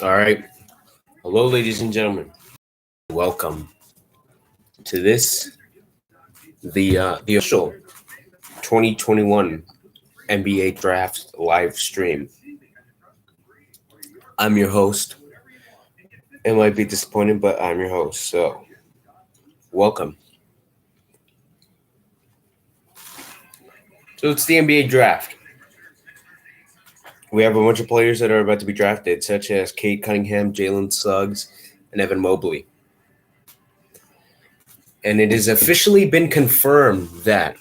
All right. Hello, ladies and gentlemen. Welcome to the official 2021 NBA Draft live stream. I'm your host. It might be disappointing, but I'm your host. So, welcome. So it's the NBA Draft. We have a bunch of players that are about to be drafted, such as Cade Cunningham, Jalen Suggs, and Evan Mobley. And it has officially been confirmed that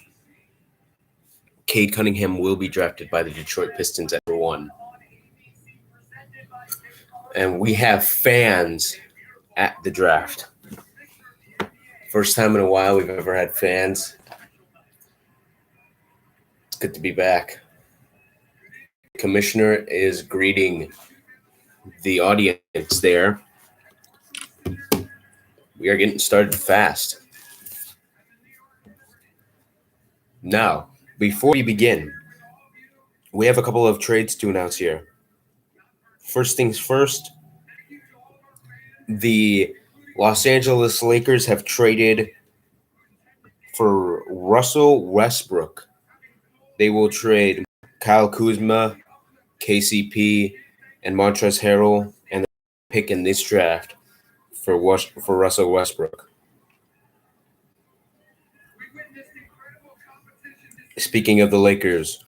Cade Cunningham will be drafted by the Detroit Pistons at number 1. And we have fans at the draft. First time in a while we've ever had fans. It's good to be back. Commissioner is greeting the audience there. We are getting started fast. Now, before we begin, we have a couple of trades to announce here. First things first, the Los Angeles Lakers have traded for Russell Westbrook. They will trade Kyle Kuzma, KCP, and Montrezl Harrell, and pick in this draft for Russell Westbrook. Speaking of the Lakers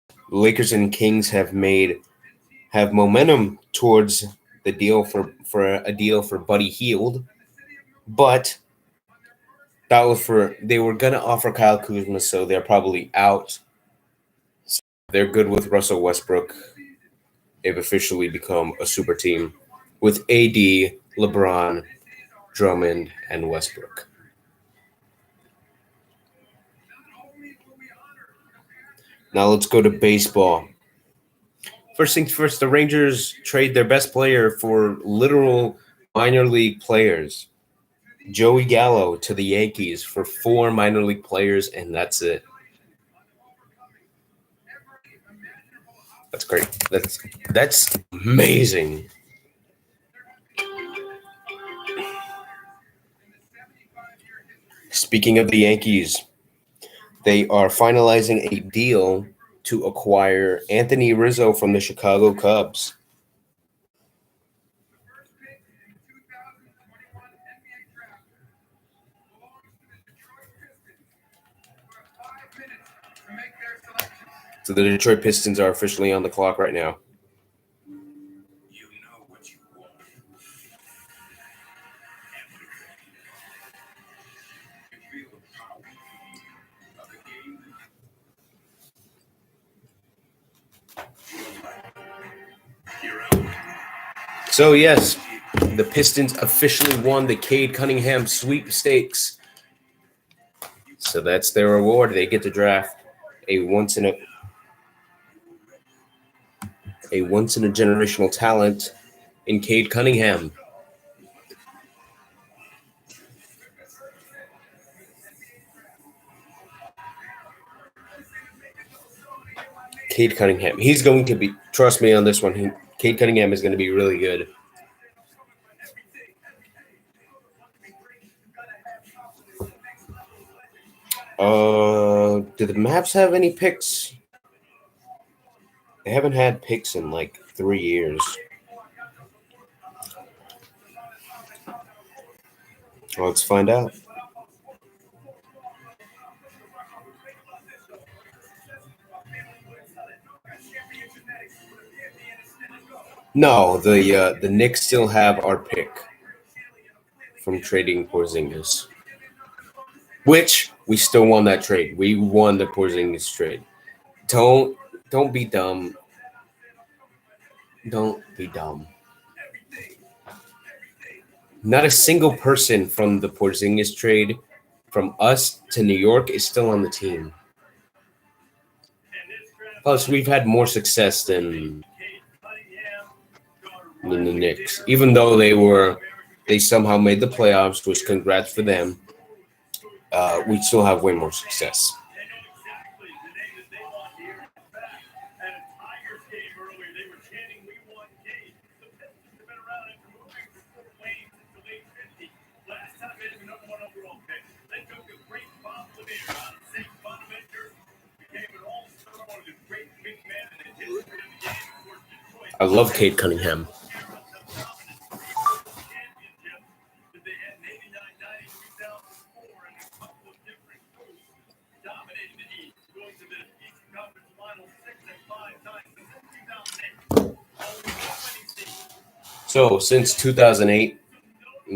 and Kings have momentum towards the deal for a deal for Buddy Hield, but they were gonna offer Kyle Kuzma, so they're probably out. So they're good with Russell Westbrook. They've officially become a super team with AD, LeBron, Drummond, and Westbrook. Now let's go to baseball. First things first, the Rangers trade their best player for literal minor league players. Joey Gallo to the Yankees for 4 minor league players, and that's it. That's great. That's amazing. Speaking of the Yankees, they are finalizing a deal to acquire Anthony Rizzo from the Chicago Cubs. So the Detroit Pistons are officially on the clock right now. So yes, the Pistons officially won the Cade Cunningham sweepstakes. So that's their reward. They get to draft a once in a generational talent in Cade Cunningham. Cade Cunningham. He's going to be, trust me on this one, Cade Cunningham is going to be really good. Do the Mavs have any picks? They haven't had picks in like 3 years. Well, let's find out. No, the Knicks still have our pick from trading Porzingis, which we still won that trade. We won the Porzingis trade. Don't be dumb. Don't be dumb. Not a single person from the Porzingis trade from us to New York is still on the team. Plus, we've had more success than the Knicks, even though they somehow made the playoffs, which congrats for them. We still have way more success. I love Cade Cunningham. So since 2008,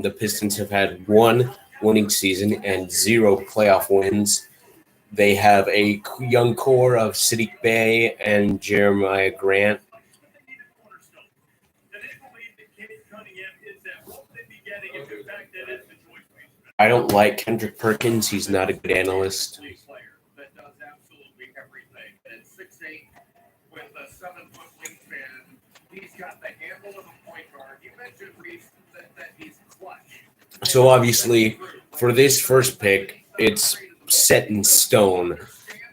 the Pistons have had one winning season and 0 playoff wins. They have a young core of Saddiq Bey and Jeremiah Grant. I don't like Kendrick Perkins. He's not a good analyst. So obviously, for this first pick, it's set in stone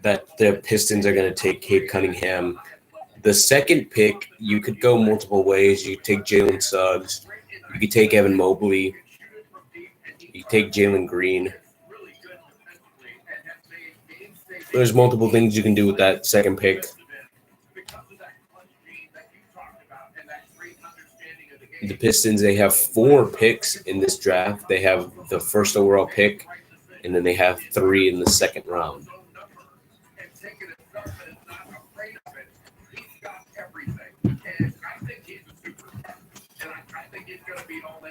that the Pistons are going to take Cade Cunningham. The second pick, you could go multiple ways. You could take Jalen Suggs. You could take Evan Mobley. You take Jalen Green. There's multiple things you can do with that second pick. The Pistons, they have 4 picks in this draft. They have the first overall pick, and then they have 3 in the second round.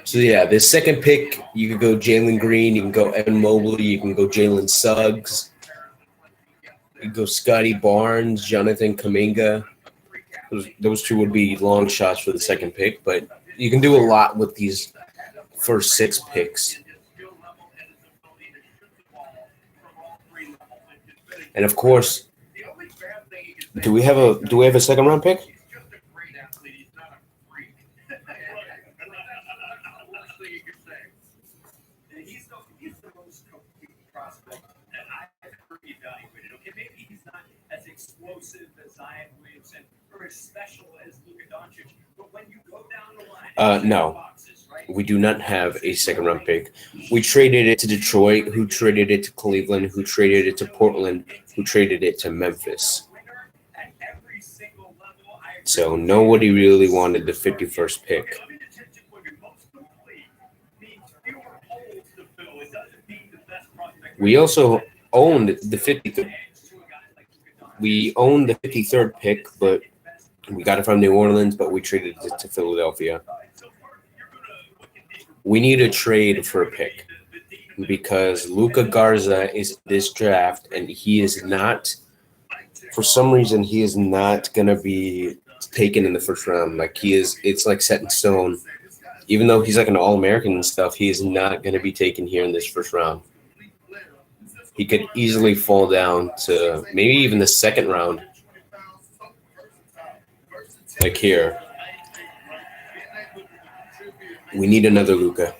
So, yeah, this second pick, you could go Jalen Green, you can go Evan Mobley, you can go Jalen Suggs, you can go Scotty Barnes, Jonathan Kuminga. Those 2 would be long shots for the second pick, but you can do a lot with these first 6 picks. And of course, do we have a second round pick? No, we do not have a second round pick. We traded it to Detroit, who traded it to Cleveland, who traded it to Portland, who traded it to Memphis. So nobody really wanted the 51st pick. We also owned the 53rd. We owned the 53rd pick, but we got it from New Orleans, but we traded it to Philadelphia. We need a trade for a pick because Luka Garza is this draft, and he is not, for some reason, he is not going to be taken in the first round. Like it's like set in stone. Even though he's like an All-American and stuff, he is not going to be taken here in this first round. He could easily fall down to maybe even the second round. Like here. We need another Luka.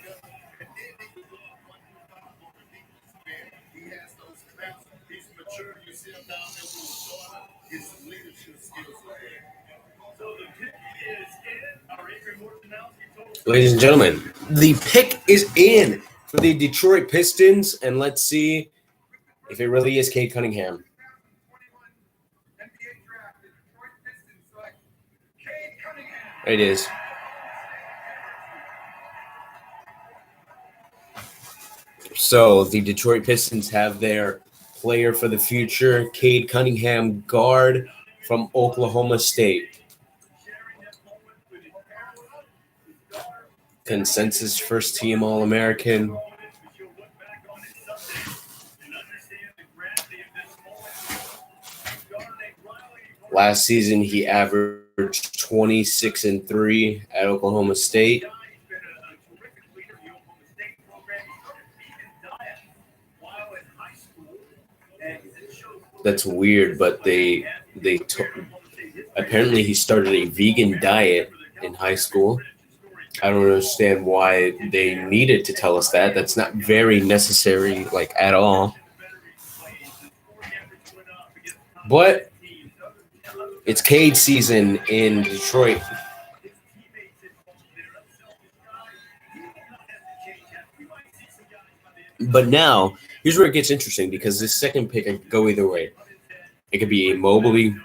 Ladies and gentlemen, the pick is in for the Detroit Pistons, and let's see if it really is Cade Cunningham. It is. So the Detroit Pistons have their player for the future, Cade Cunningham, guard from Oklahoma State. Consensus first team All-American. Last season, he averaged 26-3 at Oklahoma State. That's weird, but apparently he started a vegan diet in high school. I don't understand why they needed to tell us that. That's not very necessary, like, at all. But it's Cade season in Detroit. But now, here's where it gets interesting, because this second pick could go either way. It could be a Mobley.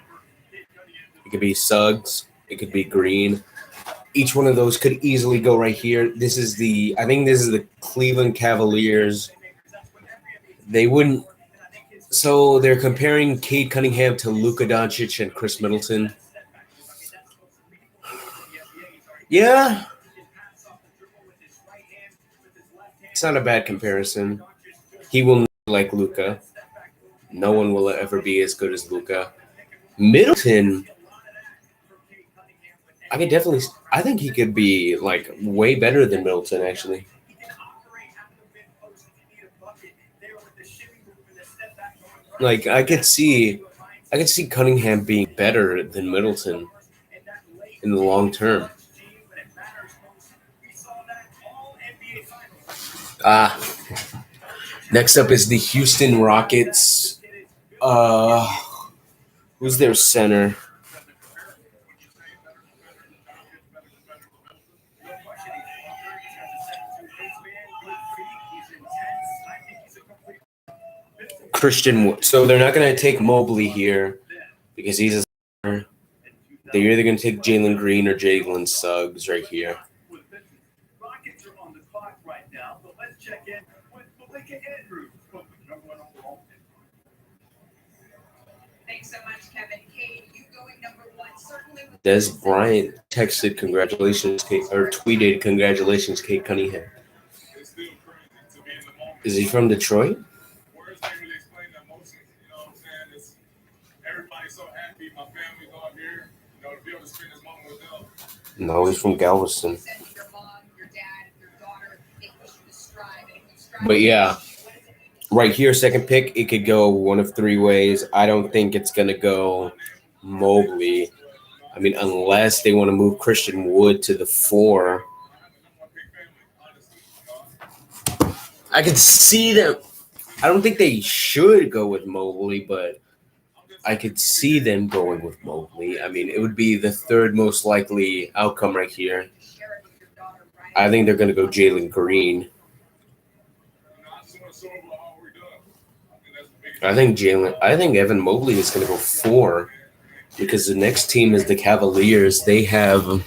It could be Suggs. It could be Green. Each one of those could easily go right here. I think this is the Cleveland Cavaliers. They wouldn't. So they're comparing Cade Cunningham to Luka Doncic and Chris Middleton. Yeah, it's not a bad comparison. He will not be like Luka. No one will ever be as good as Luka. Middleton, I think he could be like way better than Middleton actually. Like I could see Cunningham being better than Middleton in the long term. Ah, next up is the Houston Rockets. Who's their center? Christian Wood. So they're not going to take Mobley here because he's a center. They're either going to take Jalen Green or Jalen Suggs right here. Des Bryant texted congratulations, or tweeted congratulations, Cade Cunningham. Is he from Detroit? No, he's from Galveston. But yeah, right here, second pick, it could go one of three ways. I don't think it's going to go Mobley. I mean, unless they want to move Christian Wood to the 4. I could see them. I don't think they should go with Mobley, but I could see them going with Mobley. I mean, it would be the third most likely outcome right here. I think they're going to go Jalen Green. I think Evan Mobley is going to go 4 because the next team is the Cavaliers. They have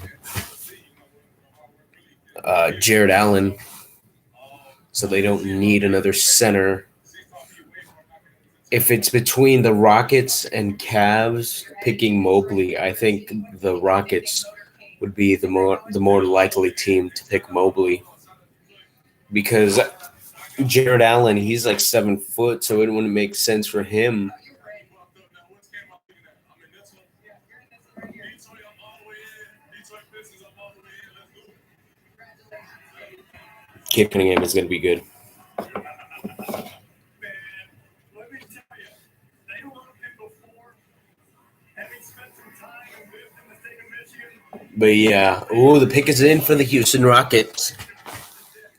Jared Allen, so they don't need another center. If it's between the Rockets and Cavs picking Mobley, I think the Rockets would be the more likely team to pick Mobley because Jared Allen, he's like 7 foot, so it wouldn't make sense for him. Cade Cunningham is going to be good. But yeah, the pick is in for the Houston Rockets.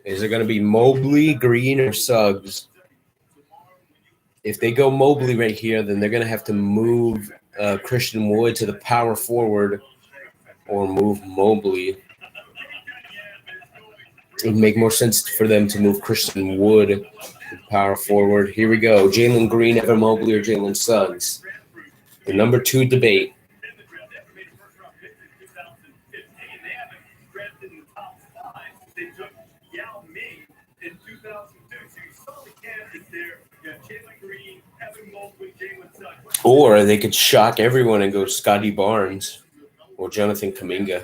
Is it going to be Mobley, Green, or Suggs? If they go Mobley right here, then they're going to have to move Christian Wood to the power forward or move Mobley. It would make more sense for them to move Christian Wood to power forward. Here we go. Jalen Green, Evan Mobley, or Jalen Suggs. The number 2 debate. Or they could shock everyone and go Scotty Barnes or Jonathan Kuminga.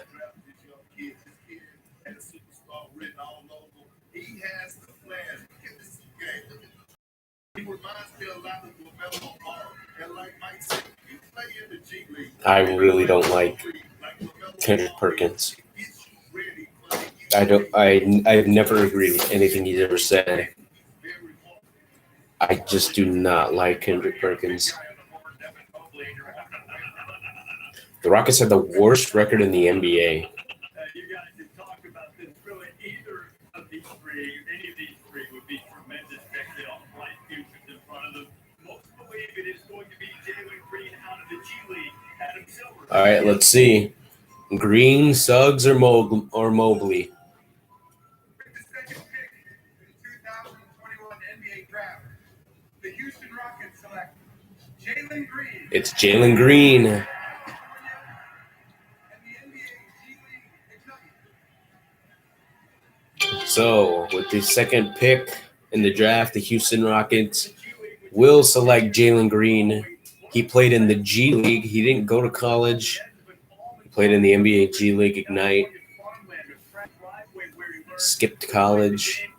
I really don't like Kendrick Perkins. I've never agreed with anything he's ever said. I just do not like Kendrick Perkins. The Rockets have the worst record in the NBA. All right, let's see. Green, Suggs, or Mobley. It's Jalen Green. So, with the second pick in the draft, the Houston Rockets will select Jalen Green. He played in the G League. He didn't go to college. He played in the NBA G League Ignite. Skipped college.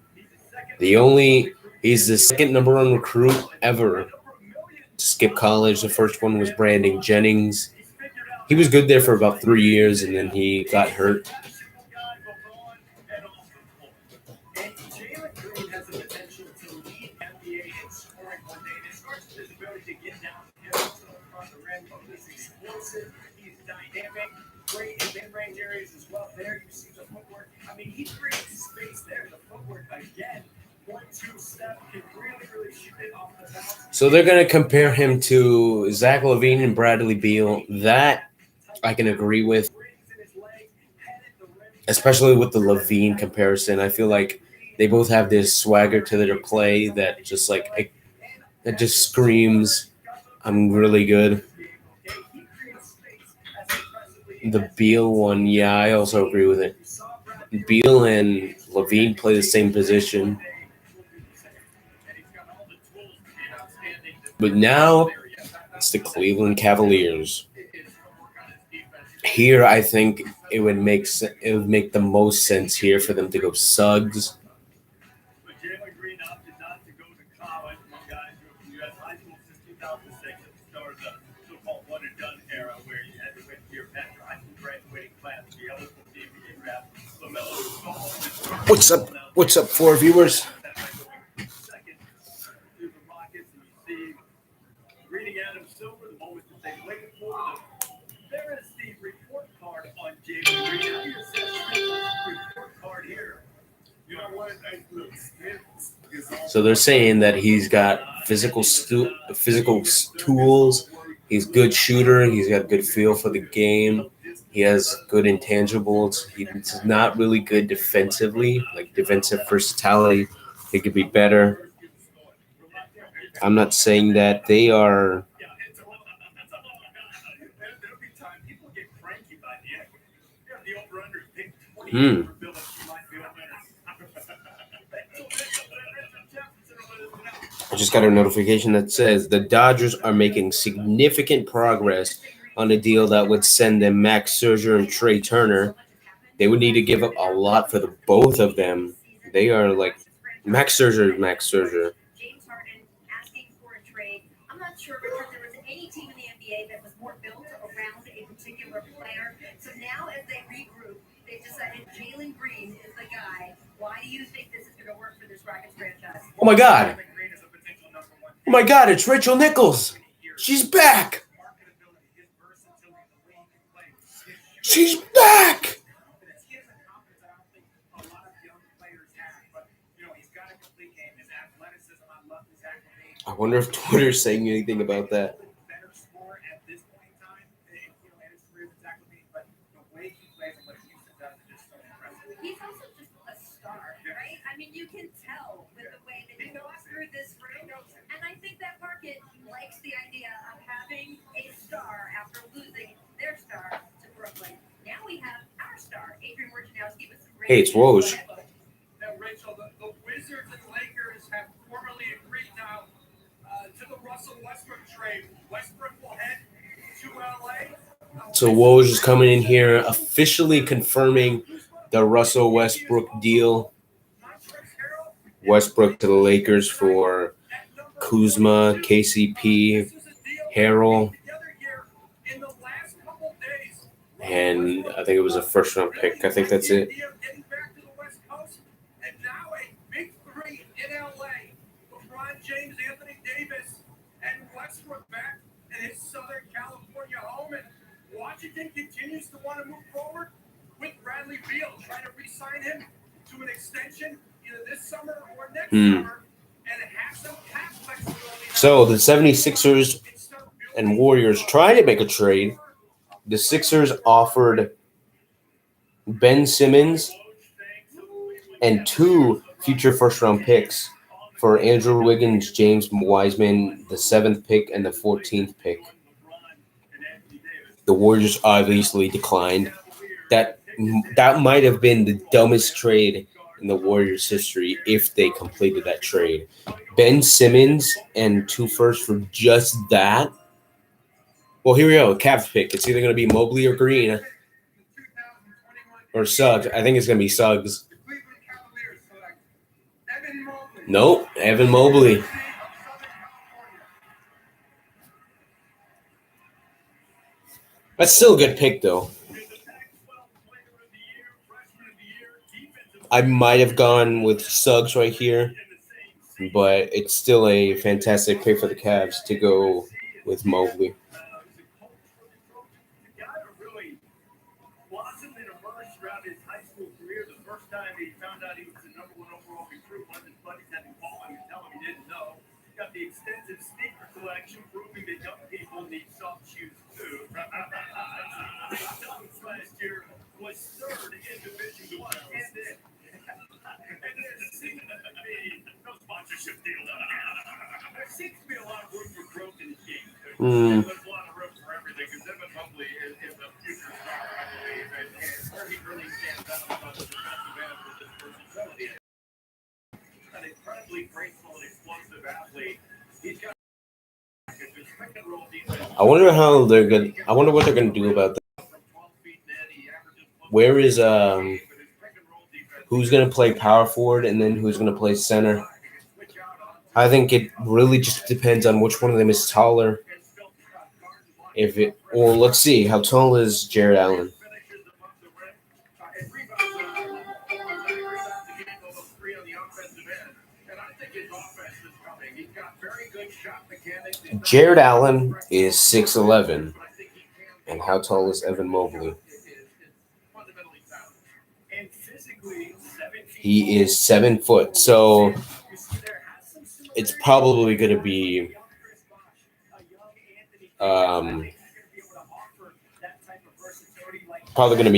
He's the second number one recruit ever to skip college. The first one was Brandon Jennings. He was good there for about 3 years, and then he got hurt. So they're going to compare him to Zach LaVine and Bradley Beal. That I can agree with, especially with the LaVine comparison. I feel like they both have this swagger to their play that just screams, I'm really good. The Beal one, yeah, I also agree with it. Beal and LaVine play the same position. But now it's the Cleveland Cavaliers. Here, I think it would make the most sense here for them to go Suggs. What's up? What's up, for viewers? So they're saying that he's got physical tools. He's a good shooter. He's got a good feel for the game. He has good intangibles. He's not really good defensively, like defensive versatility. He could be better. I'm not saying that they are. I just got a notification that says the Dodgers are making significant progress on a deal that would send them Max Scherzer and Trey Turner. They would need to give up a lot for the both of them. They are like Max Scherzer. James Harden asking for a trade. I'm not sure because there was any team in the NBA that was more built around a particular player. So now as they regroup, they decided Jalen Green is the guy. Why do you think this is going to work for this Rockets franchise? Oh my God. Oh my God, it's Rachel Nichols. She's back. She's back. I wonder if Twitter's saying anything about that. He's also just a star, right? I mean, you can tell with the way that he walks through this room. And I think that market likes the idea of having a star after losing their star to Brooklyn. Now we have our star, Adrian Wojnarowski, with some great. Hey, it's Woj. Now, Rachel, the Wizards and Lakers have formally agreed now to the Russell Westbrook trade. Westbrook will head to LA. So Woj is coming in here officially confirming the Russell Westbrook deal. Westbrook to the Lakers for Kuzma, KCP, Harrell, and I think it was a first-round pick. I think that's it. And now a big three in LA. LeBron James, Anthony Davis, and Westbrook back in his Southern California home. And Washington continues to want to move forward with Bradley Beal, trying to re-sign him to an extension either this summer or next summer, and have some cap flexibility. So the 76ers and Warriors trying to make a trade. The Sixers offered Ben Simmons and 2 future first-round picks for Andrew Wiggins, James Wiseman, the 7th pick and the 14th pick. The Warriors obviously declined. That might have been the dumbest trade in the Warriors' history if they completed that trade. Ben Simmons and 2 firsts for just that. Well, here we go. Cavs pick. It's either going to be Mobley or Green or Suggs. I think it's going to be Suggs. Nope, Evan Mobley. That's still a good pick, though. I might have gone with Suggs right here, but it's still a fantastic pick for the Cavs to go with Mobley. Got the extensive sneaker collection proving that young people need soft shoes too. Last year was third in Division One, and then no sponsorship deal. There seems to be a lot of room for growth in the game. There's a lot of room for everything because Evan Mobley is a future star, I believe, and where he really stands out about the defensive end with his versatility. An incredibly graceful and explosive athlete. He's got I wonder how they're good. I wonder what they're going to do about that. Where is who's going to play power forward and then who's going to play center? I think it really just depends on which one of them is taller. Let's see, how tall is Jared Allen? Jared Allen is 6'11", and how tall is Evan Mobley? He is 7 foot, so it's probably going to be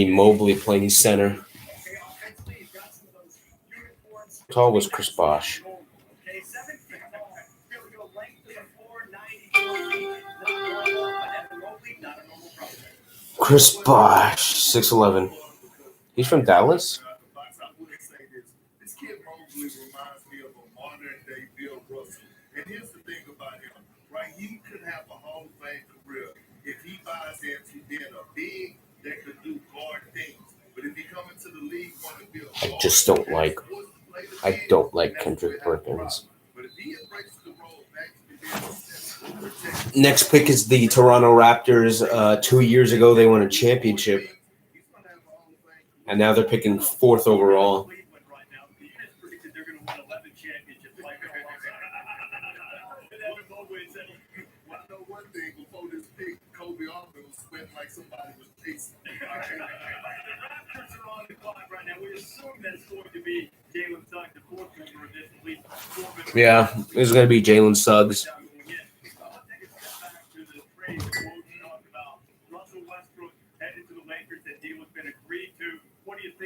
Mobley playing center. How tall was Chris Bosh? Chris Bosh, 6'11". He's from Dallas? This kid Mobley reminds me of a modern-day Bill Russell. And here's the thing about him, right? He could have a Hall of Fame career if he buys into being a big that could do guard things. But if he comes into the league, want to be a guard, I don't like Kendrick Perkins. But if he embraces the role back to Next pick is the Toronto Raptors. 2 years ago, they won a championship, and now they're picking 4th overall. Yeah, this is going to be Jalen Suggs.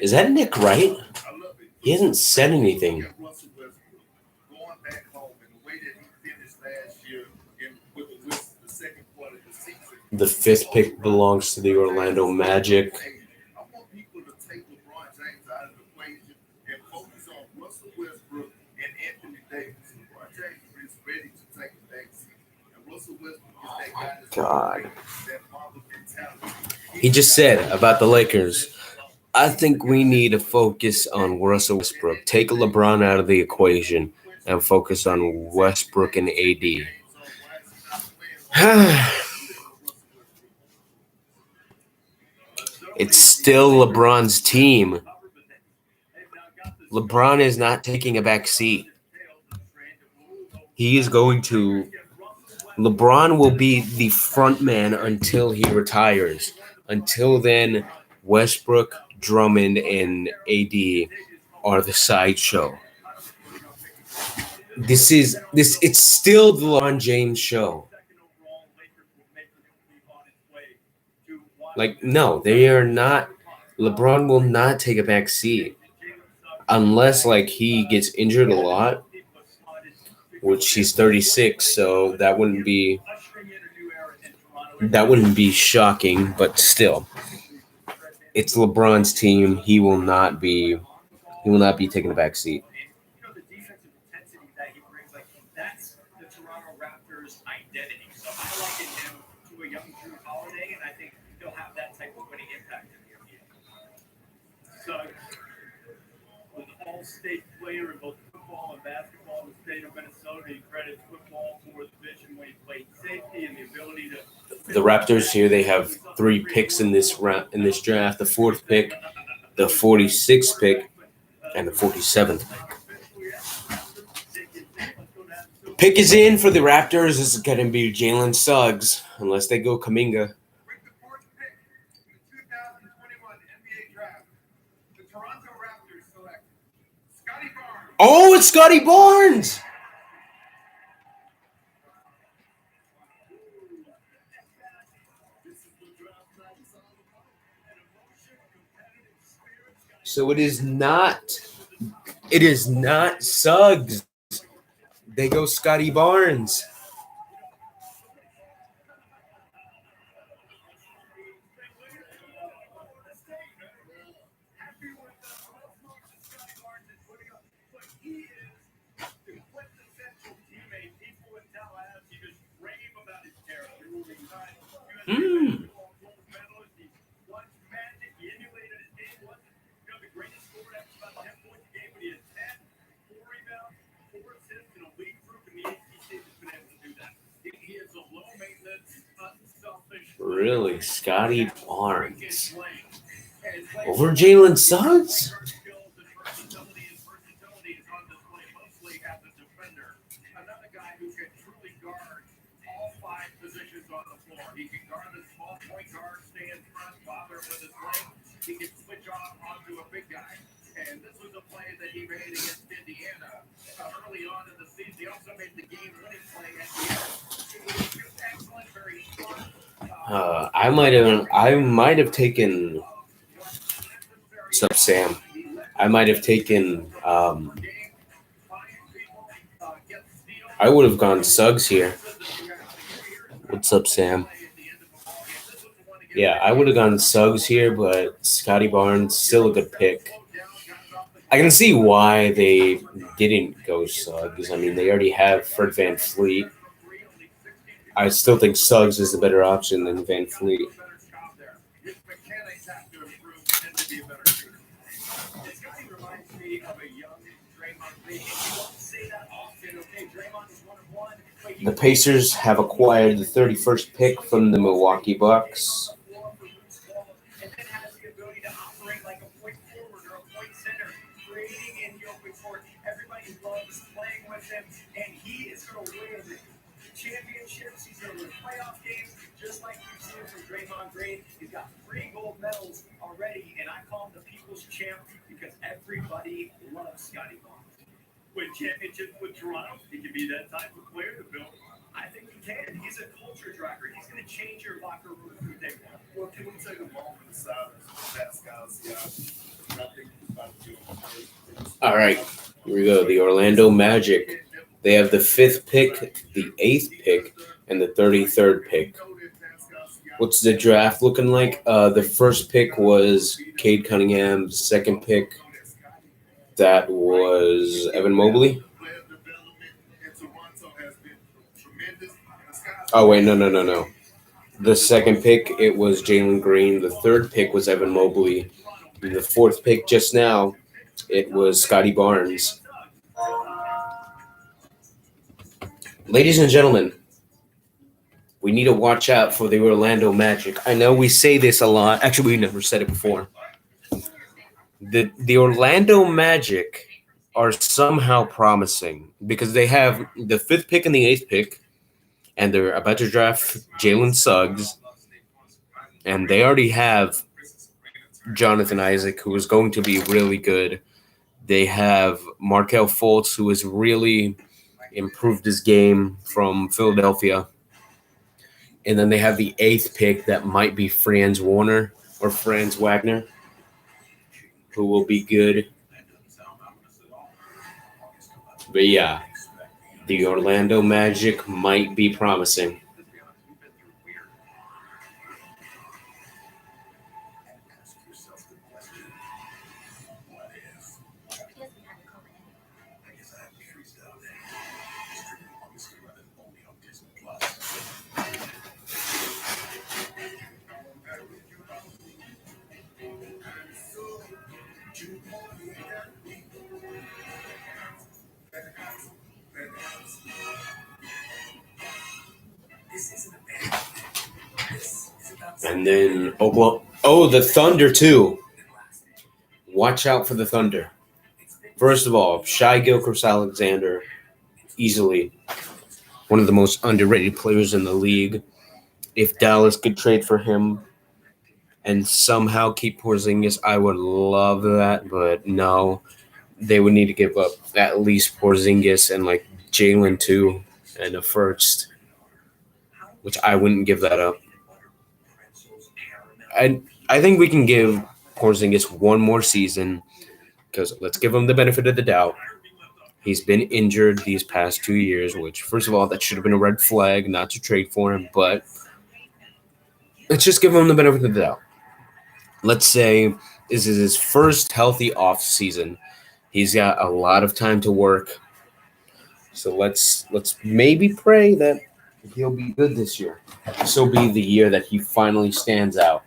Is that Nick Wright? He hasn't said anything. The 5th pick belongs to the Orlando Magic. I want people to take LeBron James out of the equation and focus on Russell Westbrook and Anthony Davis. LeBron James is ready to take the next seat. And Russell Westbrook is that guy that father mentality. He just said about the Lakers, I think we need to focus on Russell Westbrook. Take LeBron out of the equation and focus on Westbrook and AD. It's still LeBron's team. LeBron is not taking a back seat. LeBron will be the front man until he retires. Until then, Westbrook, Drummond, and AD are the sideshow. It's still the LeBron James show. No, they are not. LeBron will not take a back seat unless he gets injured a lot, which he's 36, so that wouldn't be shocking, but still, it's LeBron's team. He will not be He will not be taking a back seat. The defensive intensity that he brings, like that's the Toronto Raptors' identity. So I liken him to a young Drew Holiday, and I think he'll have that type of winning impact in the NBA. Suggs was an all-state player in both football and basketball in the state of Minnesota. He credits football for the vision when he played safety and the ability to. The Raptors here, they have 3 picks in this round, in this draft: the 4th pick, the 46th pick, and the 47th pick. Pick is in for the Raptors. This is going to be Jalen Suggs, unless they go Kuminga. With the 4th pick in the 2021 NBA draft, the Toronto Raptors select Scotty Barnes. Oh, it's Scotty Barnes! So it is not Suggs. They go Scotty Barnes. Really, Scotty Barnes over Jalen Suggs? Another guy who can truly guard all 5 positions on the floor. He can guard the small point guard, stay in front, bother with his leg. He can switch off onto a big guy. And this was a play that he made against Indiana early on in the season. He also made the game-winning play at the end. It was excellent, very smart. I might have taken Sub Sam. I might have taken I would have gone Suggs here. What's up, Sam? Yeah, I would have gone Suggs here, but Scotty Barnes, still a good pick. I can see why they didn't go Suggs. I mean, they already have Fred VanVleet. I still think Suggs is the better option than VanVleet. The Pacers have acquired the 31st pick from the Milwaukee Bucks. And he is going to win championships. He's going to win playoff games, just like you've seen from Draymond Green. He's got 3 gold medals already, and I call him the people's champ because everybody loves Scotty Barnes. Win championships with Toronto, he can be that type of player to build. I think he can. He's a culture driver. He's going to change your locker room from day one. Well, can we take a moment aside of that, guys? Yeah, nothing about to do. All right, here we go. The Orlando Magic. They have the 5th pick, the 8th pick, and the 33rd pick. What's the draft looking like? The first pick was Cade Cunningham. The second pick, that was Evan Mobley. Oh, wait, no. The second pick, it was Jalen Green. The third pick was Evan Mobley. And the 4th pick just now, it was Scotty Barnes. Ladies and gentlemen, we need to watch out for the Orlando Magic. I know we say this a lot. Actually, we never said it before. The Orlando Magic are somehow promising because they have the 5th pick and the 8th pick, and they're about to draft Jalen Suggs, and they already have Jonathan Isaac, who is going to be really good. They have Markelle Fultz, who has really improved his game from Philadelphia. And then they have the 8th pick that might be Franz Warner or Franz Wagner, who will be good. But yeah, the Orlando Magic might be promising. And then Oklahoma. Oh, the Thunder, too. Watch out for the Thunder. First of all, Shai Gilgeous-Alexander, easily one of the most underrated players in the league. If Dallas could trade for him and somehow keep Porzingis, I would love that. But no, they would need to give up at least Porzingis and like Jalen too, and a first, which I wouldn't give that up. I think we can give Porzingis one more season because let's give him the benefit of the doubt. He's been injured these past 2 years, which, first of all, that should have been a red flag not to trade for him, but let's just give him the benefit of the doubt. Let's say this is his first healthy off season. He's got a lot of time to work. So let's maybe pray that he'll be good this year. This will be the year that he finally stands out.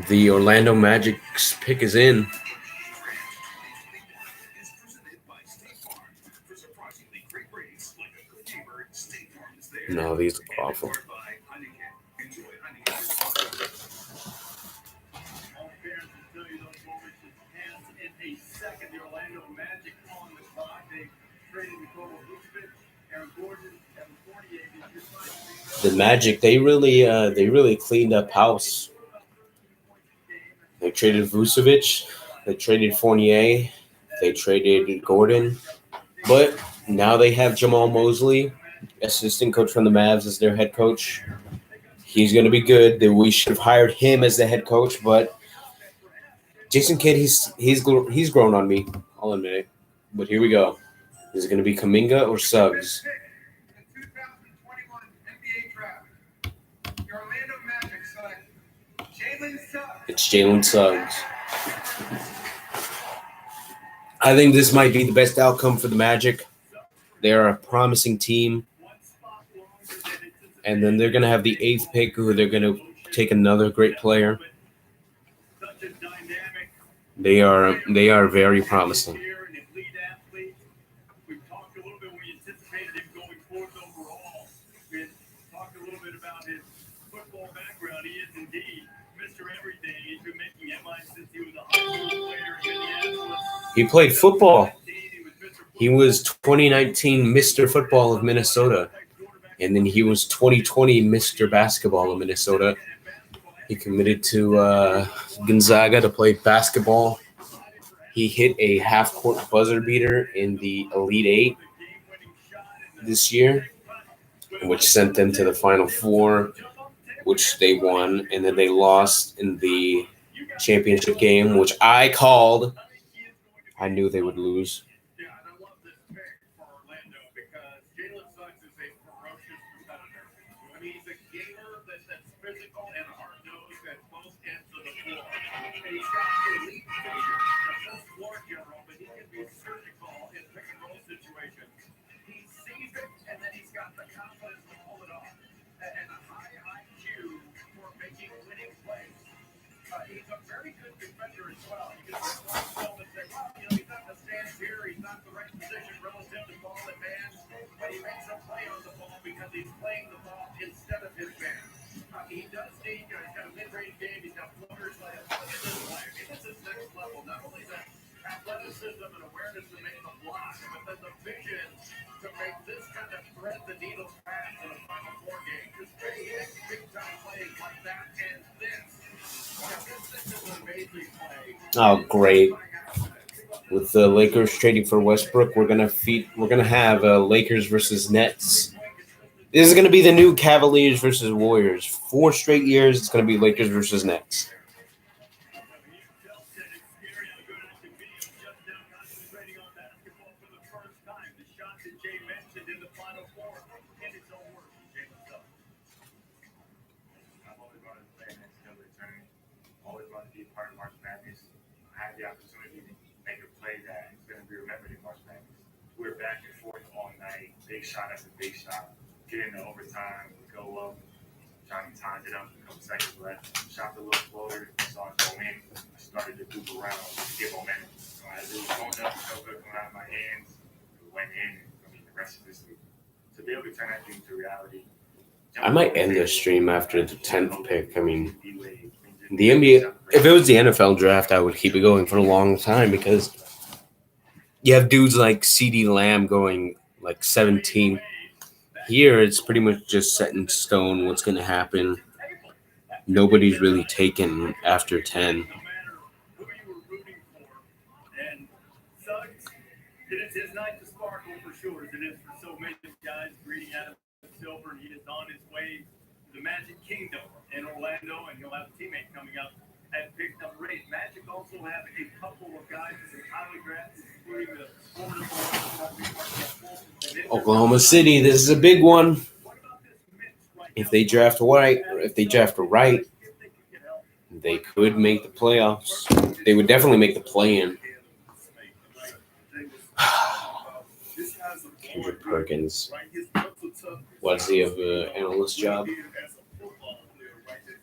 The Orlando Magic's pick is in. No, these look awful. The Magic, they really cleaned up house. They traded Vucevic, they traded Fournier, they traded Gordon, but now they have Jamal Mosley, assistant coach from the Mavs, as their head coach. He's going to be good. We should have hired him as the head coach, but Jason Kidd, he's grown on me. I'll admit it. But here we go. Is it going to be Kuminga or Suggs? The 2021 NBA draft. The Orlando Magic select Jalen Suggs. It's Jalen Suggs. I think this might be the best outcome for the Magic. They are a promising team. And then they're going to have the 8th pick, who they're going to take another great player. They are very promising. We've talked a little bit. We anticipated him going fourth overall. We talked a little bit about his football background. He is indeed Mr. Everything. He's been making headlines since he was a high school player in Minneapolis. He played football. He was 2019 Mr. Football of Minnesota. And then he was 2020 Mr. Basketball of Minnesota. He committed to Gonzaga to play basketball. He hit a half-court buzzer beater in the Elite Eight this year, which sent them to the Final Four, which they won. And then they lost in the championship game, which I called. I knew they would lose. Yeah, and I love this pick for Orlando because Jalen Suggs is a ferocious competitor. I mean, he's a gamer that's physical and hard-nosed at both ends of the floor. And he's got elite vision. Not just floor general, but he can be surgical in pick-and-roll situations. He sees it, and then he's got the confidence to pull it off. And a high IQ for making winning plays. He's a very good defender as well. You can just watch him and say, well, he's not the stand here. He's not the right position relative to ball and man. But he makes a play on the ball because he's playing the ball instead of his man. He does need, he's got a mid-range game. He's got floaters. Look at this play. I mean, this is next level. Not only the athleticism and awareness to make the block, but then the vision to make this kind of thread the needle pass in a Final Four game. Just big-time plays like that and this. Oh, great! With the Lakers trading for Westbrook, we're gonna have Lakers versus Nets. This is gonna be the new Cavaliers versus Warriors. 4 straight years, it's gonna be Lakers versus Nets. Always want to be part of March Madness. I had the opportunity to make a play that is going to be remembered in March Madness. We were back and forth all night, big shot after big shot, get into overtime, we go up, Johnny timed it up, a couple seconds left, shot the little floater, saw it go in. I started to move around to get momentum. So as it was going up, it felt good coming out of my hands. It went in. I mean, the rest of this league. To be able to turn that thing to reality. I might end this stream after the 10th pick. I mean, the NBA, if it was the NFL draft, I would keep it going for a long time because you have dudes like CeeDee Lamb going like 17. Here, it's pretty much just set in stone what's going to happen. Nobody's really taken after 10. No matter who you were rooting for. And Suggs, it is his night to sparkle for sure, as it is for so many guys. Greeting Adam Silver, and he is on his way to the Magic Kingdom in Orlando, and he'll have a teammate coming up at pick number 8. Magic also have a couple of guys in highly drafted, including the Oklahoma City, this is a big one. If they draft White, or if they draft Wright, they could make the playoffs. They would definitely make the play-in. Kendrick Perkins. What's he have an analyst job? You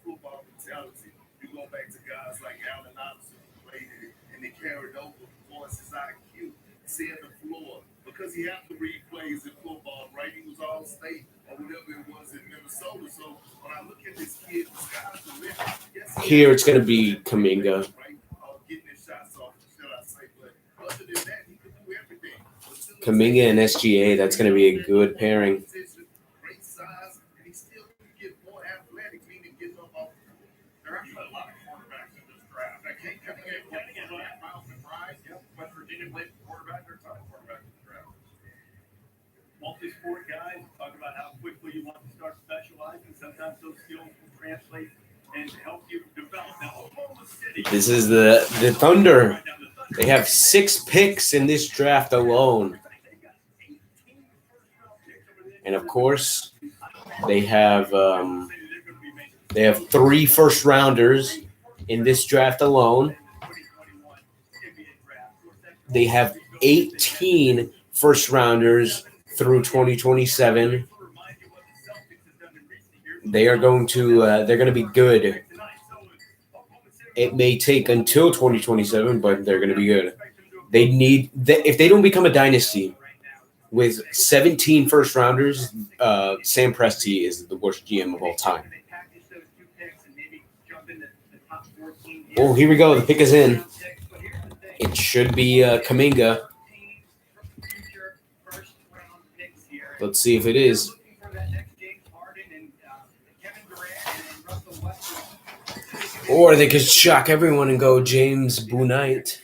go back to guys like Allen Iverson, who played it, and they carried over voice his IQ, seeing the floor. Because he had to read plays in football, right? He was all state or whatever it was in Minnesota. So when I look at this kid, the sky's the limit. Yes, Here it's going to be Kuminga. right? Getting his shots off, should I say. But other than that, he could do everything. Kuminga and SGA, that's going to be a good pairing. Great size, and he still can get more athletic, meaning getting up off the floor. There are actually a lot of quarterbacks in this draft. I can't come in and Miles McBride, West Virginia played quarterback. There's a ton of quarterbacks in the draft. Multi-sport guys, talk about how quickly you want to start specializing. Sometimes those skills will translate and help you develop. Now, Oklahoma City. This is the Thunder. They have 6 picks in this draft alone. And of course, they have 3 first rounders in this draft alone. They have 18 first rounders through 2027. They're going to be good. It may take until 2027, but they're going to be good. If they don't become a dynasty with 17 first rounders, Sam Presti is the worst GM of all time. Oh, here we go. The pick is in. It should be Kuminga. Let's see if it is. Or they could shock everyone and go James Bouknight.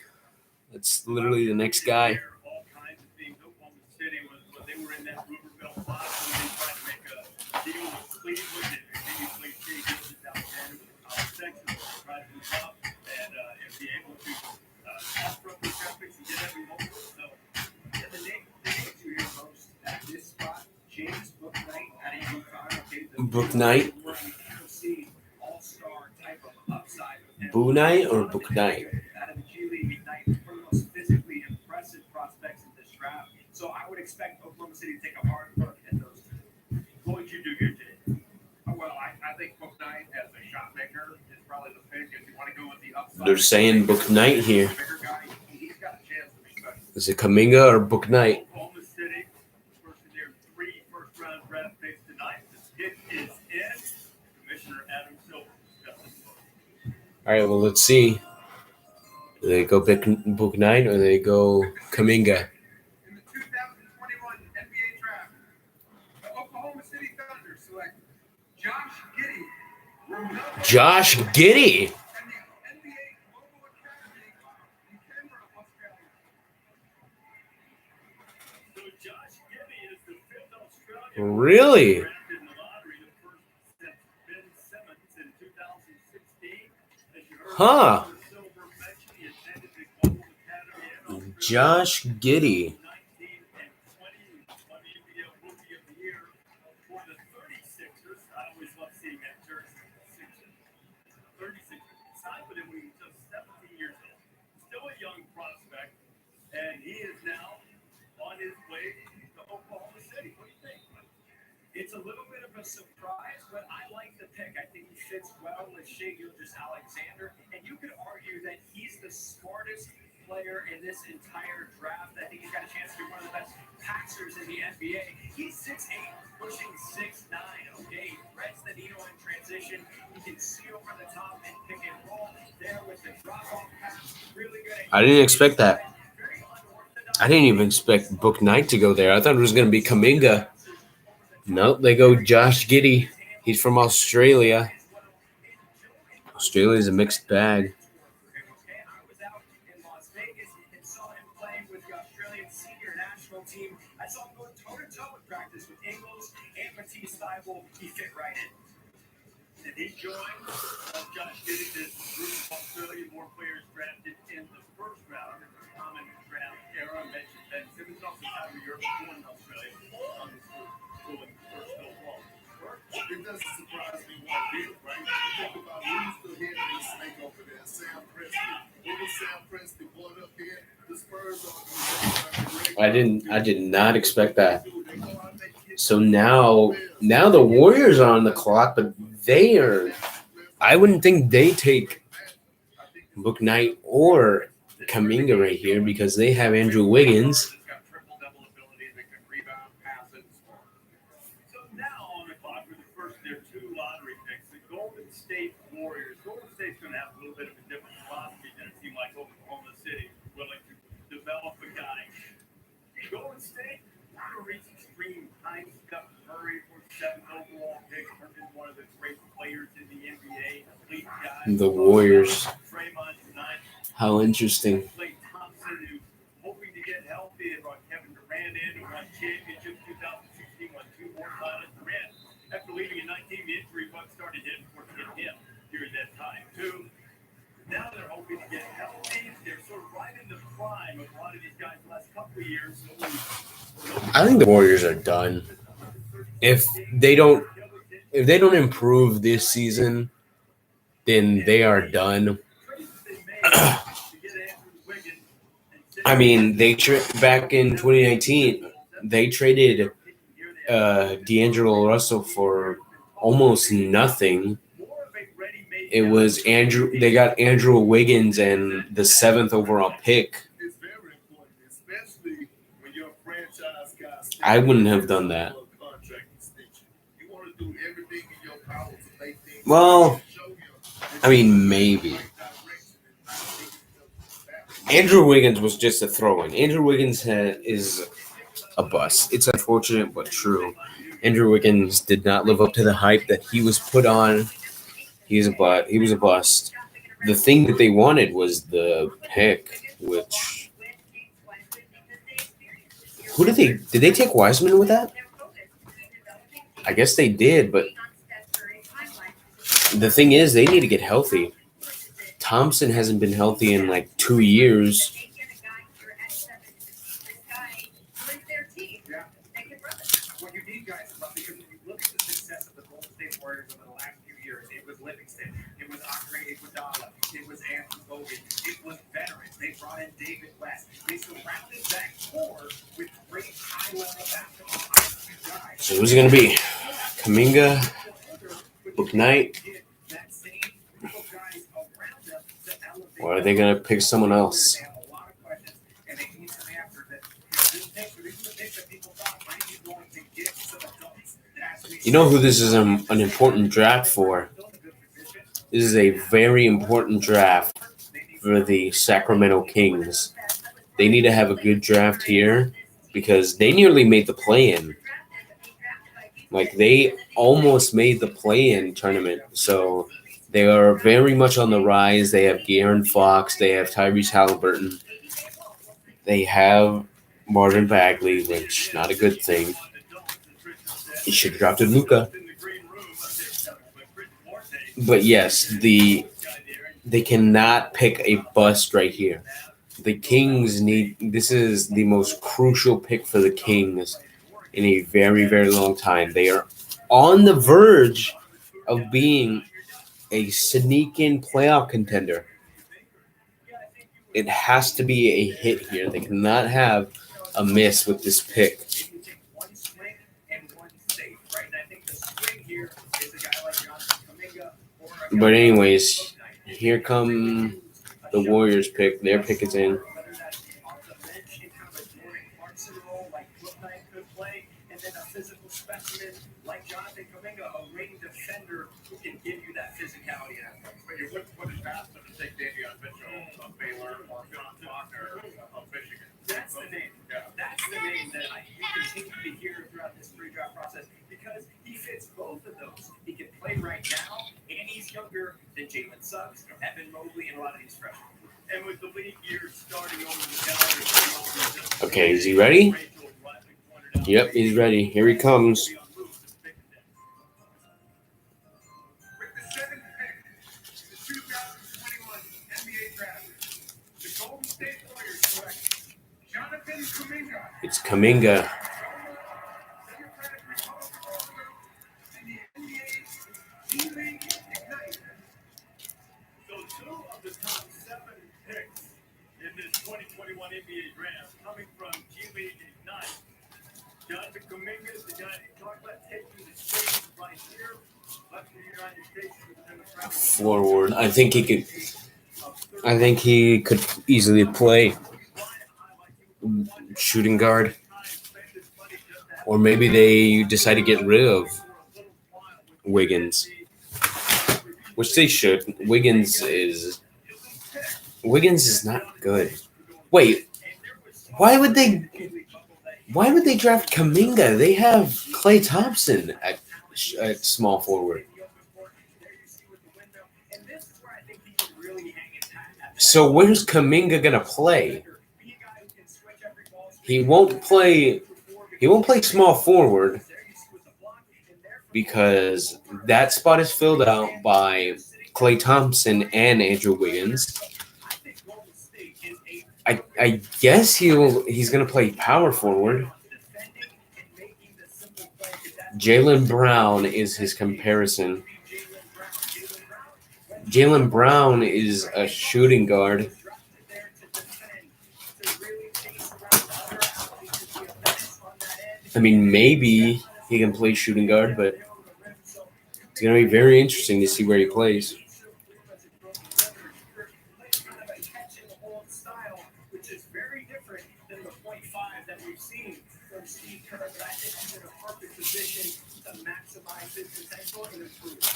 That's literally the next guy. Bouknight. Bouknight or Bouknight? Physically impressive prospects in this draft. So I would expect Oklahoma City to take a hard look at those two. What would you do here today? Well, I think Bouknight as a shot maker is probably the pick. If you want to go with the upside, They're saying Bouknight here. He's got a chance to be special. Is it Kuminga or Bouknight? Oklahoma City, first of their 3 first-round draft picks tonight. This pick is in. Commissioner Adam Silver. All right, well, let's see. Do they go Bouknight or they go Kuminga? In the 2021 NBA draft, the Oklahoma City Thunder select Josh Giddey. Josh Giddey. And the NBA Global Academy in Canberra, Australia. So Josh Giddey is the 5th Australian. Really? Drafted in the lottery, the first since Ben Simmons in 2016. As you heard, Huh. Silver mentioned he attended the Global Academy in Josh Giddey. 19 and 20 on the NBA Rookie of the Year for the 36ers. I always love seeing that jersey. 36ers. Signed with him when he was just 17 years old. Still a young prospect, and he is now on his way to Oklahoma City. What do you think? It's a little bit of a surprise, but I like the pick. I think he fits well with Shea Gilgeous-Alexander, and you could argue that he's the smartest player in this entire draft. I think he's got a chance to be one of the best passers in the NBA. He's 6'8", pushing 6'9". Okay, threads the needle in transition. He can see over the top and pick and roll there with the drop-off pass. Really good. I didn't expect that. I didn't even expect Book Knight to go there. I thought it was going to be Kaminga. Nope, they go Josh Giddey. He's from Australia. Australia's a mixed bag. I was out in Las Vegas and saw him playing with the Australian senior national team. I saw him going toe-to-toe in practice with Ingles and Matisse Thybulle. He fit right in. And he joined Josh Giddey, this group of Australian more players drafted in the first round. In the common draft era, mentioned Ben Simmons, also out of Europe, born in Australia, on this group, going first overall. It doesn't surprise me one bit, right? Think about who's the head of this snake over there, Sam Presti. What was Sam Presti brought up here? The Spurs organization. I did not expect that. So now the Warriors are on the clock, but I wouldn't think they take Book Knight or Kaminga right here because they have Andrew Wiggins. State Warriors. Golden State's going to have a little bit of a different philosophy than a team like Oklahoma City, willing to develop a guy. Golden State, want to reach extreme heights. Steph Curry for 7th overall pick, turned into one of the great players in the NBA. Elite guy. The Warriors. Draymond tonight. How interesting. Klay Thompson, who's hoping to get healthy. They brought Kevin Durant in, who won championship 2016, won 2 more finals. Durant, after leaving in 19, the injury bug started hitting him during that time too. Now they're hoping to get healthy. They're sort of right in the prime of a lot of these guys the last couple of years. I think the Warriors are done. If they don't improve this season, then they are done. I mean, back in 2019, they traded D'Angelo Russell for almost nothing. It was they got Andrew Wiggins and the 7th overall pick. It's very important, especially when you're a franchise guy. I wouldn't have done that. You want to do everything in your power to make things. Well, I mean, maybe. Andrew Wiggins was just a throw-in. Andrew Wiggins is a bust. It's unfortunate but true. Andrew Wiggins did not live up to the hype that he was put on. He was a bust. The thing that they wanted was the pick, which did they take Wiseman with that? I guess they did, but the thing is they need to get healthy. Thompson hasn't been healthy in like 2 years. What you need, guys, because if you look at the success of the Golden State Warriors over the last few years, it was Livingston, it was Andre Iguodala, it was Anthony Bogut, it was veterans. They brought in David West. They surrounded that core with great high-level basketball guys. So who's it going to be? Kaminga, Book Knight, or are they going to pick someone else? You know who this is an important draft for? This is a very important draft for the Sacramento Kings. They need to have a good draft here because they nearly made the play-in. Like, they almost made the play-in tournament. So they are very much on the rise. They have De'Aaron Fox. They have Tyrese Halliburton. They have Marvin Bagley, which not a good thing. He should have drafted Luka. But yes, they cannot pick a bust right here. The Kings this is the most crucial pick for the Kings in a very, very long time. They are on the verge of being a sneak-in playoff contender. It has to be a hit here. They cannot have a miss with this pick. But anyways, here come the Warriors pick. Their pick is in. Like Jonathan Kuminga, a ring defender who can give you that physicality and athletic. But you wouldn't it faster to take Davion Mitchell of Baylor or John Faulkner of Michigan? That's the name. Yeah. That's the name that I continue to hear throughout this pre-draft process because he fits both of those. He can play right now, and he's younger than Jalen Suggs, Evan Mobley, and a lot of these freshmen. And with the league years starting over the calendar. Okay, is he ready? Yep, he's ready. Here he comes. It's Kuminga. So 2 of the top 7 picks in this 2021 NBA draft coming from G League Ignite. Jonathan Kuminga is the guy that talked about taking the stage right here. Left the United States within the crowd. Forward. I think he could easily play shooting guard. Or maybe they decide to get rid of Wiggins. Which they should. Wiggins is not good. Wait, why would they draft Kuminga? They have Klay Thompson at small forward. So where's Kuminga gonna play? He won't play small forward because that spot is filled out by Klay Thompson and Andrew Wiggins. I guess he's gonna play power forward. Jaylen Brown is his comparison. Jaylen Brown is a shooting guard. I mean, maybe he can play shooting guard, but it's going to be very interesting to see where he plays.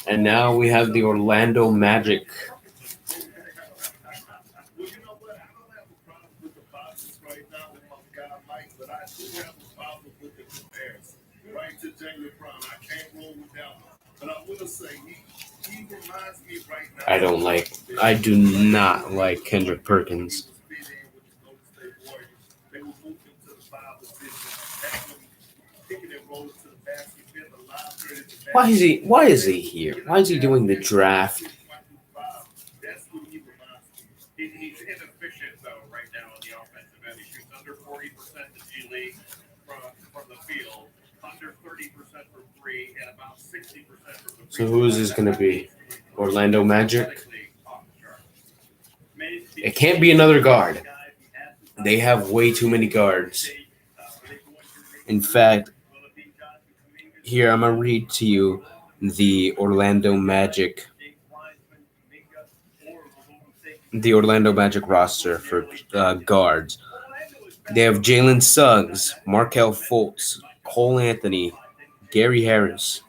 And now we have the Orlando Magic. Well, you know what? I don't have a problem with the boxes right now with my guy Mike, but I do have a problem with the comparison. Right to Jaylen Brown. I can't roll with that one. But I will say, he reminds me right now. I do not like Kendrick Perkins. They will move him to the 5 position. Picking and rolling to the basket. Why is he here? Why is he doing the draft? That's what he reminds me. He's inefficient, though, right now on the offensive end. He shoots under 40% in G League from the field, under 30% from 3, and about 60% from the So who is this going to be? Orlando Magic? It can't be another guard. They have way too many guards. In fact, here I'm going to read to you the Orlando Magic roster for guards. They have Jalen Suggs, Markelle Fultz, Cole Anthony, Gary Harris,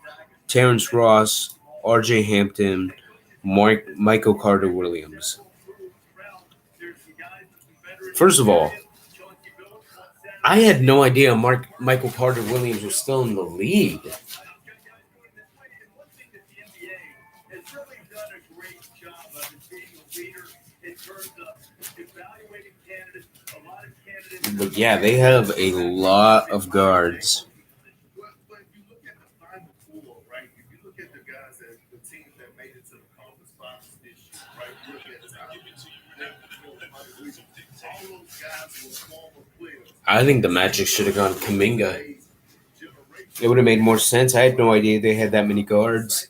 Terrence Ross, RJ Hampton, Michael Carter-Williams. First of all, I had no idea Michael Carter-Williams was still in the league. But yeah, they have a lot of guards. But you look at the final 4, right? If you look at the guys that the teams that made it to the conference finals this year, right? You look at all those guys were former players. I think the Magic should have gone Kuminga. It would have made more sense. I had no idea they had that many guards.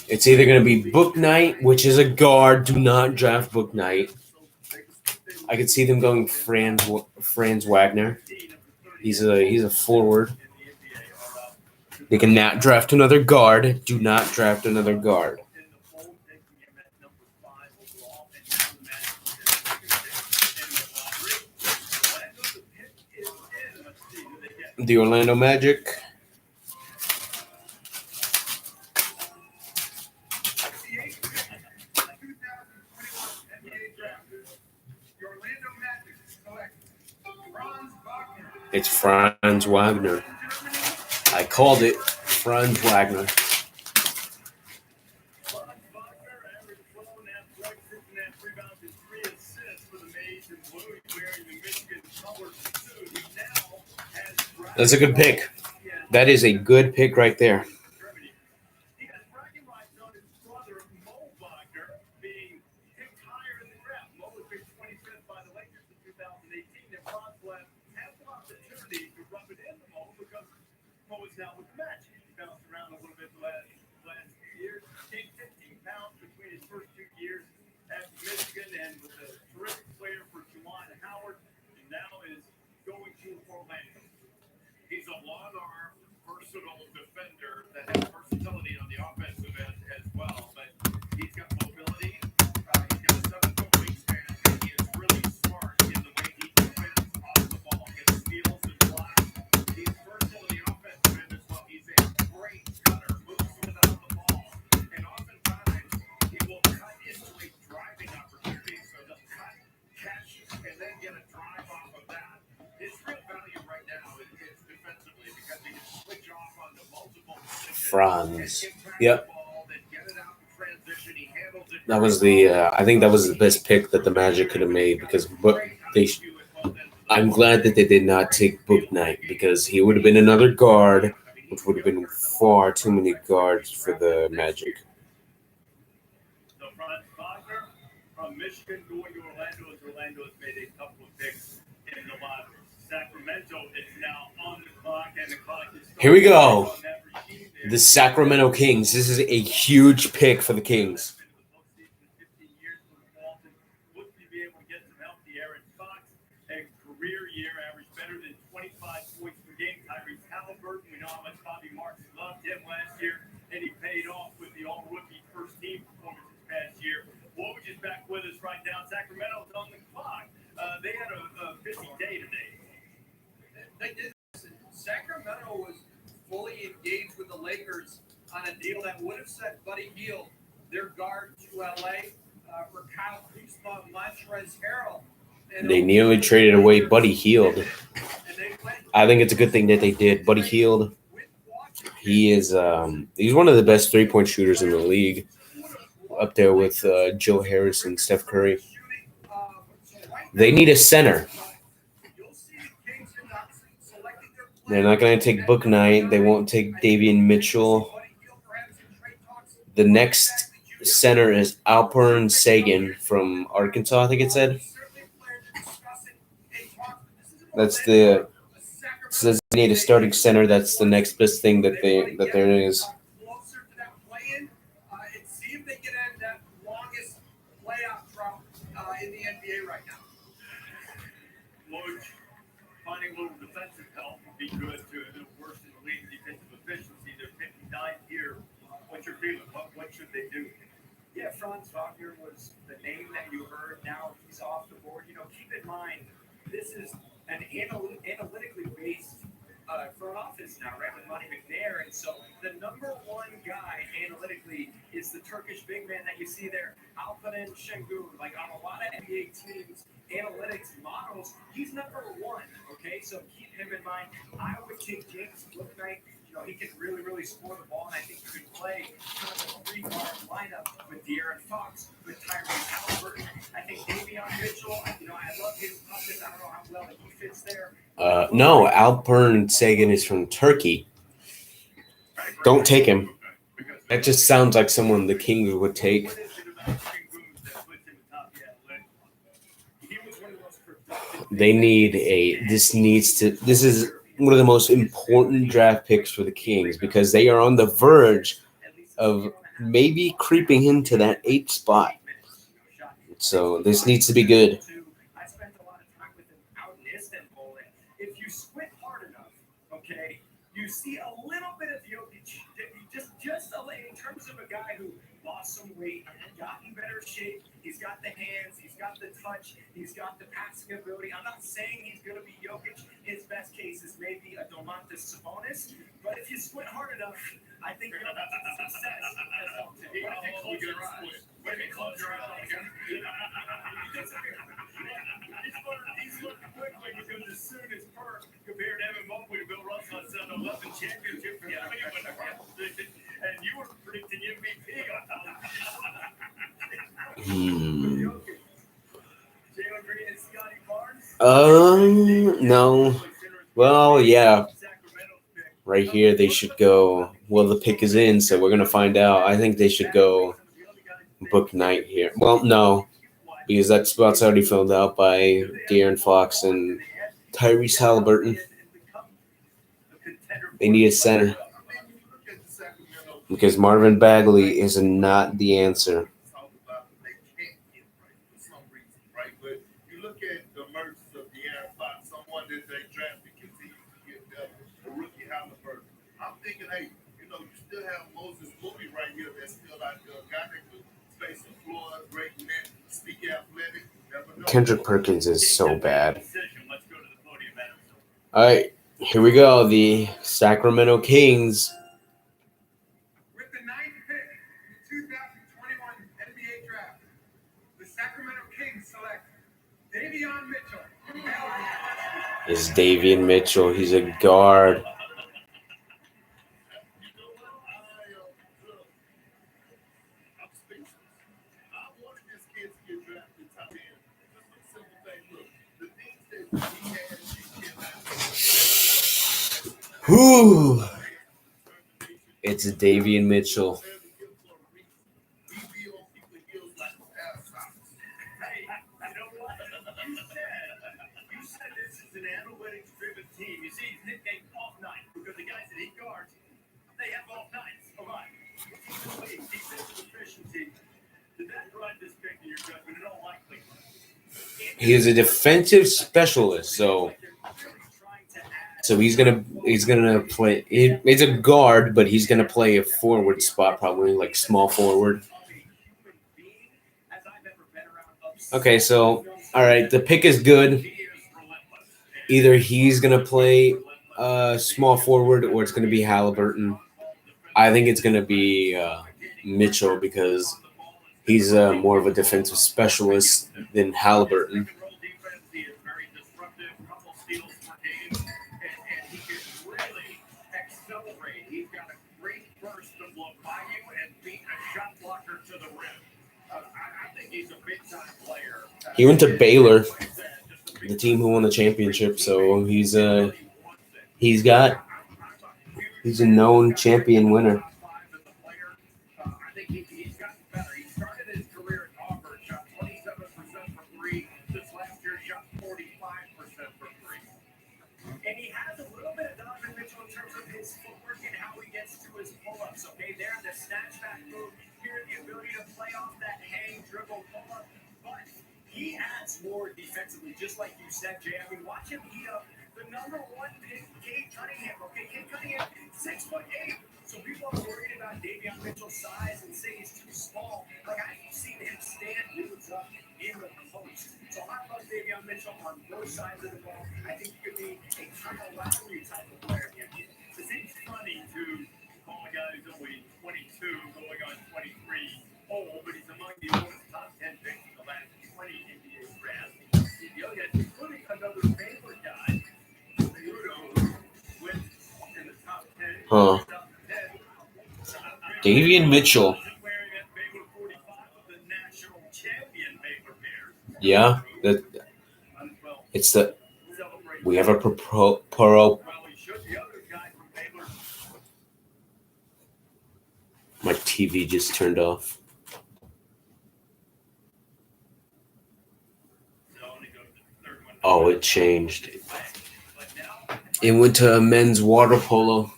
It's either going to be Book Knight, which is a guard. Do not draft Book Knight. I could see them going Franz Wagner. He's a forward. They can not draft another guard. Do not draft another guard. The Orlando Magic. It's Franz Wagner. I called it Franz Wagner. That's a good pick. That is a good pick right there. He's a long-arm, versatile defender that has versatility on the offensive end as well. But he's got mobility. He's got a 7-foot wingspan, and he is really smart in the way he defends off the ball, gets steals and blocks. He's versatile on the offensive end as well. He's a great cutter, moves without the ball, and oftentimes he will cut into a driving opportunity. So he'll cut, catch, and then get a drive off of that. His real value right now is defensively because he can switch off on the multiple positions. Franz. Yep. That was I think that was the best pick that the Magic could have made because I'm glad that they did not take Book Knight because he would have been another guard, which would have been far too many guards for the Magic. So Franz Wagner from Michigan going to Orlando as Orlando has made a couple of picks in the lottery. Sacramento is now on the clock, and the clock is Here we go. The Sacramento Kings. This is a huge pick for the Kings. Career year average better than 25 points per game. Tyrese Halliburton, we know how much Bobby Marks loved him last year, and he paid off with the all-rookie first-team performance this past year. Woj is back with us right now. Sacramento's on the clock. They had a busy day today. They did. Sacramento was fully engaged with the Lakers on a deal that would have sent Buddy Hield, their guard, to LA for Kyle Kuzma, Montrezl Harrell. They nearly traded away Buddy Hield. I think it's a good thing that they did. Buddy Hield, he is he's one of the best three-point shooters in the league, up there with Joe Harris and Steph Curry. They need a center. They're not going to take Book Knight. They won't take Davion Mitchell. The next center is Alperen Sengun from Arkansas, I think it said. That's the says they need a starting center. That's the next best thing that there is. Closer to that play-in and see if they can end that longest playoff drought in the NBA right now. Woj, finding a little defensive help would be good to worsen the league's defensive efficiency. They're 59 here. What's your feeling? What should they do? Yeah, Franz Wagner was the name that you heard. Now he's off the board. Keep in mind, this is an analytically based front office now, right, with Monty McNair. And so the number one guy analytically is the Turkish big man that you see there, Alperen Sengun. Like on a lot of NBA teams' analytics models, he's number one, okay? So keep him in mind. I would take James Bouknight. He can really, really score the ball, and I think you could play kind of a three-guard lineup with De'Aaron Fox, with Tyrese Halliburton. I think Davion Mitchell, I love his toughness. I don't know how well he fits there. No, Alperen Sengun is from Turkey. Don't take him. That just sounds like someone the Kings would take. They need this is one of the most important draft picks for the Kings because they are on the verge of maybe creeping into that 8th spot. So this needs to be good. you see a little bit of Jokic, just in terms of a guy who lost some weight, got in better shape. He's got the hands, he's got the touch, he's got the passing ability. I'm not saying he's going to be Jokic. His best case is maybe a Domantas Sabonis, but if you squint hard enough, I think you're going to have success. What if you close your eyes? He's looking quickly because as soon as Perk compared Evan Mobley to Bill Russell at 7-11 championship for Cleveland, and you were predicting MVP Jalen Green and Scotty Barnes? No. Well, yeah. Right here, they should go. Well, the pick is in, so we're going to find out. I think they should go Book Knight here. Well, no, because that spot's already filled out by De'Aaron Fox and Tyrese Halliburton. They need a center because Marvin Bagley is not the answer. But you look at the emergence of De'Aaron Fox, someone that they drafted continues to get better. A rookie Halliburton. I'm thinking, hey, you still have Moses Moody right here that's still out there. A guy that could space the floor, great net, speak athletic. Kendrick Perkins is so bad. All right, here we go. The Sacramento Kings. With the 9th pick in the 2021 NBA Draft, the Sacramento Kings select Davion Mitchell. Is Davion Mitchell. He's a guard. I'm speechless. I wanted this kid to get drafted top end. Just a simple thing. Look, the things that he had, Whew. It's Davion Mitchell. Team. You see, he's nicknamed Off Night because the guys that he guards, they have off nights. All right. Defensive efficiency. Did that drive this pick in your judgment? In all likelihood. He is a defensive specialist, so he's gonna play. It's a guard, but he's gonna play a forward spot, probably like small forward. Okay, so all right, the pick is good. Either he's going to play small forward or it's going to be Halliburton. I think it's going to be Mitchell because he's more of a defensive specialist than Halliburton. He went to Baylor, the team who won the championship, so he's a known champion winner. And he has a little bit of Donovan Mitchell in terms of his footwork and how he gets to his pull-ups. Okay, there, the snatch back move. Here, the ability to play off that hang, dribble, pull-up. But he adds more defensively, just like you said, Jay. I mean, watch him heat up the number one pick, Cade Cunningham. Okay, Cade Cunningham, 6'8". So people are worried about Davion Mitchell's size and say he's too small. Like, I've seen him stand dudes up in the post. So I love Davion Mitchell on both sides of the ball. I think he could be a Kyle Lowry type of player. It seems funny to call a guy who's only 22, going on 23, old, but he's among the oldest top 10 picks in the last 20 NBA drafts. The other guys, including another favorite guy, Rudo, went in the top 10. Huh. Davion Mitchell. Yeah, we have a My TV just turned off. Oh, it changed. It went to men's water polo.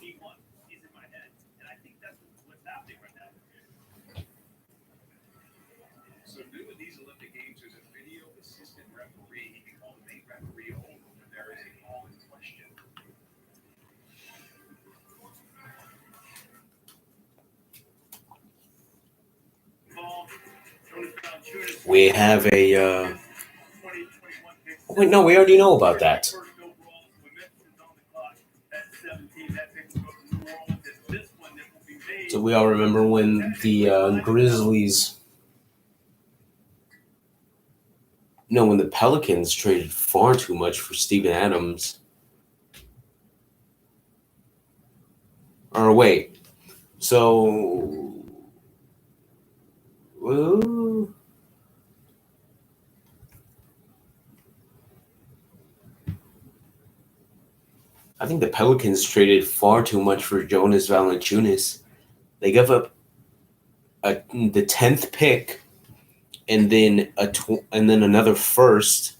We have a. Wait, no, we already know about that. So we all remember when the Grizzlies. No, when the Pelicans traded far too much for Steven Adams. Or wait. So. Well, I think the Pelicans traded far too much for Jonas Valanciunas. They gave up the 10th pick and then and then another first.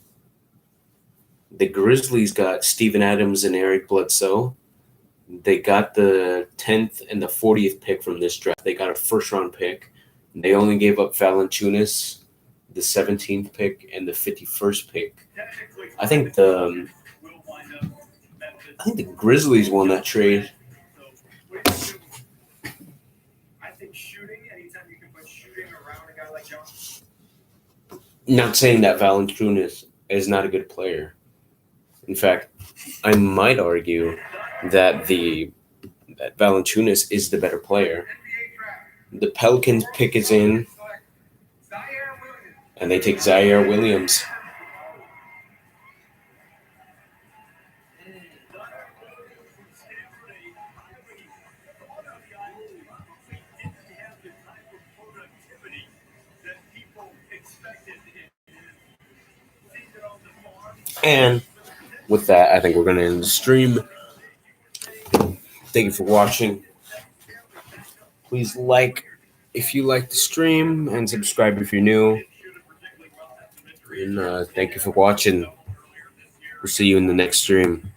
The Grizzlies got Steven Adams and Eric Bledsoe. They got the 10th and the 40th pick from this draft. They got a first-round pick. They only gave up Valanciunas, the 17th pick, and the 51st pick. I think the Grizzlies won that trade. I think shooting, anytime you can put shooting around a guy like John. Not saying that Valanciunas is not a good player. In fact, I might argue that that Valanciunas is the better player. The Pelicans pick is in, and they take Zaire Williams. And with that, I think we're going to end the stream. Thank you for watching. Please like if you like the stream and subscribe if you're new. And thank you for watching. We'll see you in the next stream.